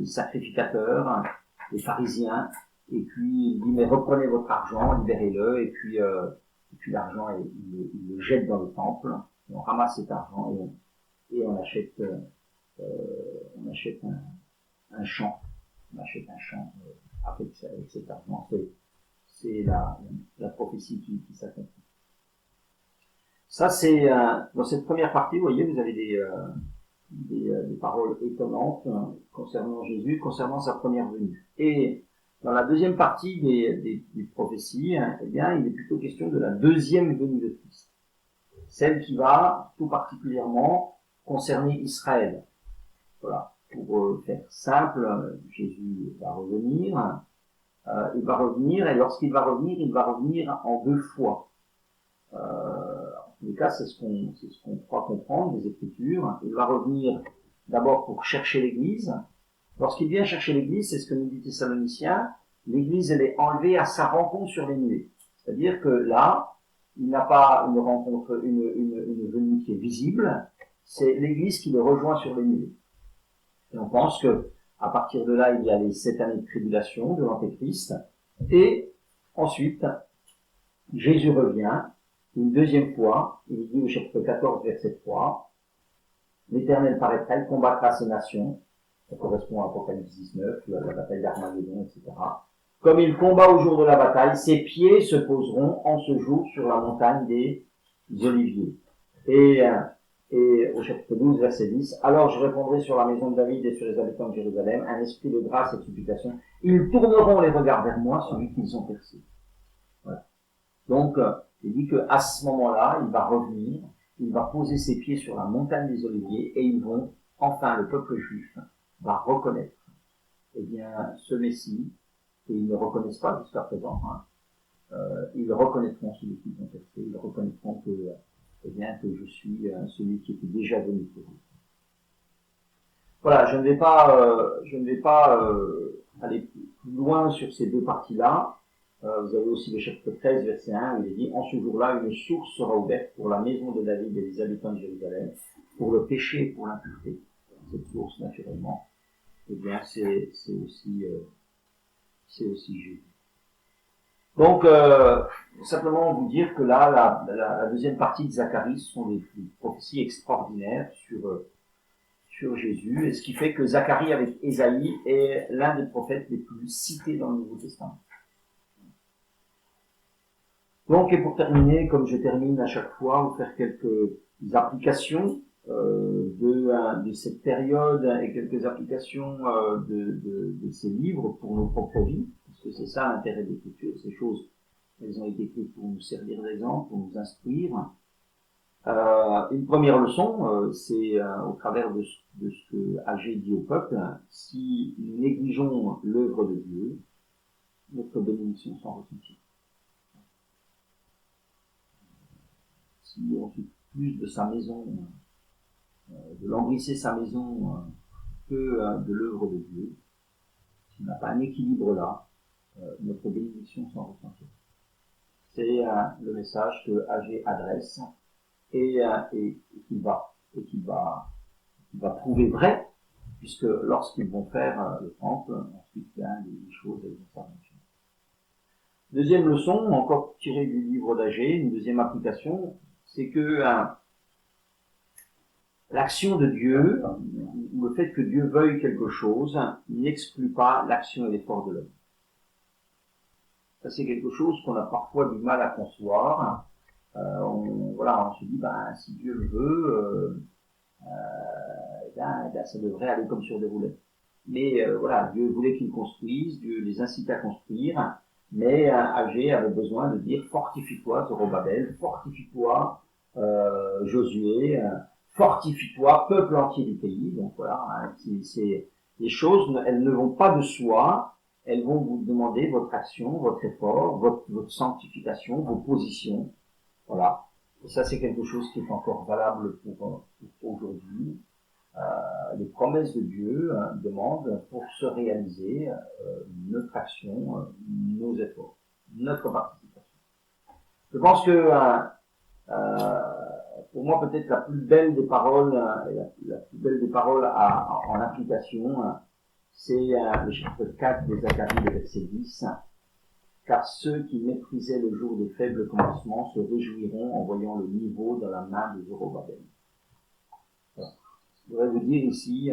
Speaker 1: sacrificateurs, les pharisiens, et puis il dit, mais reprenez votre argent, libérez-le, et puis l'argent, il le jette dans le temple, et on ramasse cet argent, et on achète un champ. On achète un champ avec cet argent. C'est la prophétie qui s'accomplit. Ça, c'est dans cette première partie, vous voyez, vous avez des paroles étonnantes concernant Jésus, concernant sa première venue. Et dans la deuxième partie des prophéties, il est plutôt question de la deuxième venue de Christ. Celle qui va tout particulièrement concerner Israël. Voilà. Pour faire simple, Jésus va revenir, il va revenir, et lorsqu'il va revenir, il va revenir en 2 fois. En tous les cas, c'est ce qu'on croit comprendre des Écritures. Il va revenir d'abord pour chercher l'Église. Lorsqu'il vient chercher l'Église, c'est ce que nous dit Thessaloniciens, l'Église, elle est enlevée à sa rencontre sur les nuées. C'est-à-dire que là, il n'a pas une rencontre, une venue qui est visible, c'est l'Église qui le rejoint sur les nuées. Et on pense que à partir de là, il y a les 7 années de tribulation de l'Antéchrist, et ensuite, Jésus revient une deuxième fois. Il dit au chapitre 14, verset 3, l'Éternel paraîtra, il combattra ces nations. Ça correspond à Apocalypse 19, la bataille d'Armageddon, etc. Comme il combat au jour de la bataille, ses pieds se poseront en ce jour sur la montagne des Oliviers. Et au chapitre 12, verset 10, alors je répondrai sur la maison de David et sur les habitants de Jérusalem un esprit de grâce et de supplication. Ils tourneront les regards vers moi, celui qu'ils ont percé. Voilà. Donc, il dit qu'à ce moment-là, il va revenir, il va poser ses pieds sur la montagne des Oliviers et ils vont, enfin, le peuple juif va reconnaître, eh bien, ce Messie, et ils ne reconnaissent pas jusqu'à présent, ils reconnaîtront celui qu'ils ont percé, ils reconnaîtront que, eh bien, que je suis celui qui était déjà venu pour eux. Voilà, je ne vais pas aller plus loin sur ces 2 parties-là. Vous avez aussi le chapitre 13, verset 1, où il est dit, en ce jour-là, une source sera ouverte pour la maison de David et les habitants de Jérusalem, pour le péché et pour l'impureté. Cette source, naturellement, eh bien, c'est aussi Jésus. Donc, simplement vous dire que là, la deuxième partie de Zacharie, ce sont des prophéties extraordinaires sur Jésus, et ce qui fait que Zacharie avec Ésaïe est l'un des prophètes les plus cités dans le Nouveau Testament. Donc, et pour terminer, comme je termine à chaque fois, vous faire quelques applications de cette période et quelques applications de ces livres pour nos propres vies, parce que c'est ça l'intérêt de l'Écriture. Ces choses, elles ont été écrites pour nous servir d'exemple, pour nous instruire. Une première leçon, c'est au travers de ce que Agé dit au peuple, si nous négligeons l'œuvre de Dieu, notre bénédiction s'en ressentit. Si on fait plus de sa maison, de l'embrisser sa maison que de l'œuvre de Dieu, si on n'a pas un équilibre là, notre bénédiction s'en ressentit. C'est le message que Agé adresse et qu'il va prouver vrai, puisque lorsqu'ils vont faire le temple, ensuite les choses elles vont s'arranger. Deuxième leçon, encore tirée du livre d'Agé, une deuxième application, c'est que l'action de Dieu, ou le fait que Dieu veuille quelque chose, n'exclut pas l'action et l'effort de l'homme. Ça, c'est quelque chose qu'on a parfois du mal à concevoir. On se dit, si Dieu le veut, ça devrait aller comme sur des roulettes. Mais Dieu voulait qu'ils construisent, Dieu les incite à construire, mais Agé avait besoin de dire, fortifie-toi, Zorobabel, fortifie-toi, Josué, fortifie-toi, peuple entier du pays. Donc voilà, les choses, elles ne vont pas de soi, elles vont vous demander votre action, votre effort, votre sanctification, vos positions. Voilà. Et ça, c'est quelque chose qui est encore valable pour aujourd'hui. Les promesses de Dieu demandent, pour se réaliser, notre action, nos efforts, notre participation. Je pense que pour moi, peut-être la plus belle des paroles, la plus belle des paroles en application, c'est le chapitre 4 des Zacharie, le verset 10. Car ceux qui méprisaient le jour des faibles commencements se réjouiront en voyant le niveau dans la main de Zorobabel. Voilà. Je voudrais vous dire ici,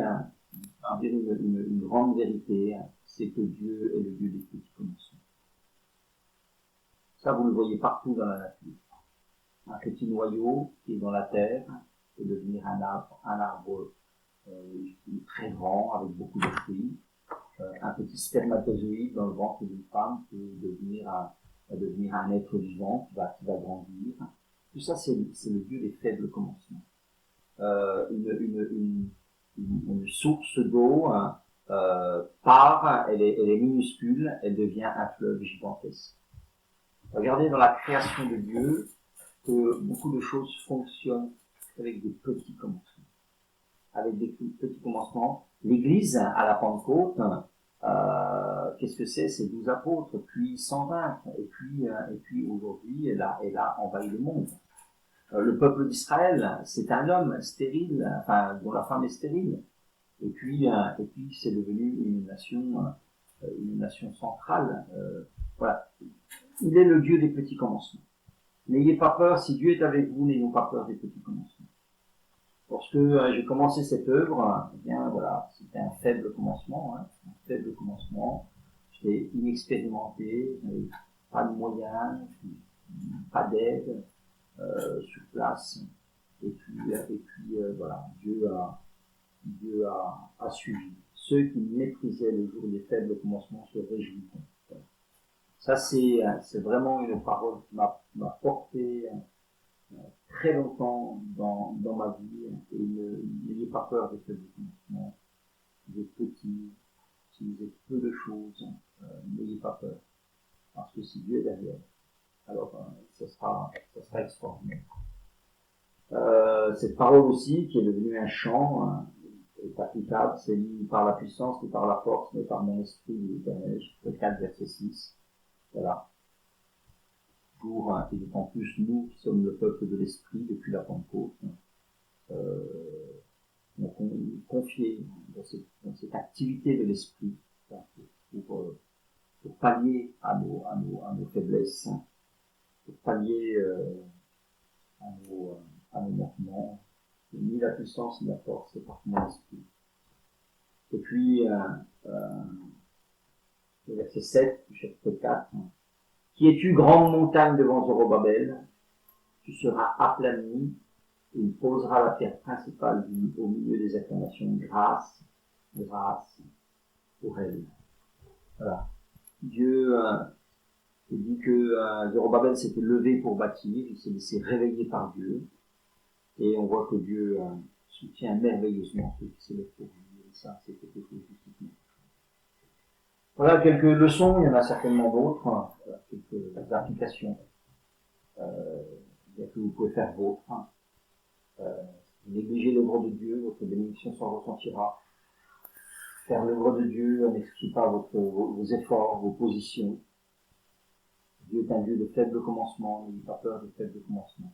Speaker 1: une grande vérité, c'est que Dieu est le Dieu des petits commencements. Ça, vous le voyez partout dans la nature. Un petit noyau qui est dans la terre peut devenir un arbre très grand avec beaucoup de fruits. Un petit spermatozoïde dans le ventre d'une femme peut devenir un être vivant qui va grandir. Tout ça, c'est le Dieu des faibles commencements. Une source d'eau elle est minuscule, elle devient un fleuve gigantesque. Regardez dans la création de Dieu que beaucoup de choses fonctionnent avec des petits commencements. Avec des petits commencements. L'Église, à la Pentecôte, qu'est-ce que c'est? C'est 12 apôtres, puis 120, et puis aujourd'hui, elle a envahi le monde. Le peuple d'Israël, c'est un homme stérile, enfin, dont la femme est stérile. Et puis c'est devenu une nation centrale. Voilà. Il est le Dieu des petits commencements. N'ayez pas peur, si Dieu est avec vous, n'ayons pas peur des petits commencements. Lorsque j'ai commencé cette œuvre, eh bien voilà, c'était un faible commencement, un faible commencement. J'étais inexpérimenté, je n'avais pas de moyens, pas d'aide sur place. Et puis voilà, Dieu a suivi. Ceux qui méprisaient le jour des faibles commencements se réjouissent. Ça, c'est vraiment une parole qui m'a porté très longtemps dans ma vie. Et n'ayez pas peur des faibles commencements. Des petits, si vous êtes peu de choses, n'ayez pas peur. Parce que si Dieu est derrière, alors ça sera extraordinaire. Cette parole aussi, qui est devenue un chant, est applicable, c'est ni par la puissance, ni par la force, mais par mon esprit, dit l'Éternel, chapitre 4, verset 6. Voilà. Et d'autant plus nous qui sommes le peuple de l'esprit depuis la Pentecôte, donc on est confié dans cette activité de l'esprit pour pallier à nos faiblesses, pour pallier à nos manquements. Ni la puissance ni la force, c'est par mon esprit. Et puis, le verset 7 du chapitre 4, qui es-tu, grande montagne devant Zorobabel? Tu seras aplani, et il posera la pierre principale au milieu des acclamations. Grâce pour elle. Voilà. Dieu dit que Zorobabel s'était levé pour bâtir, il s'est laissé réveiller par Dieu, et on voit que Dieu soutient merveilleusement ceux qui se lèvent pour lui, et ça, c'est quelque chose de soutenu. Voilà quelques leçons, il y en a certainement d'autres, quelques applications que vous pouvez faire vôtres. Négligez l'œuvre de Dieu, votre bénédiction s'en ressentira. Faire l'œuvre de Dieu n'exclut pas vos efforts, vos positions. Dieu est un Dieu de faible commencement, n'ayez pas peur de faible commencement.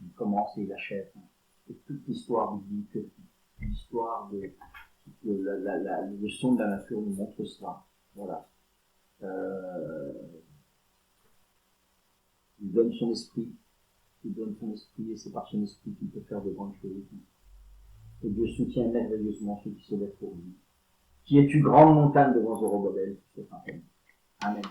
Speaker 1: Il commence et il achève. Et toute l'histoire biblique, l'histoire la leçon de la nature nous montre cela. Voilà. Il donne son esprit. Il donne son esprit et c'est par son esprit qu'il peut faire de grandes choses. Et Dieu soutient merveilleusement ceux qui se lèvent pour lui. Qui es-tu, grande montagne devant Zorobabel? Amen.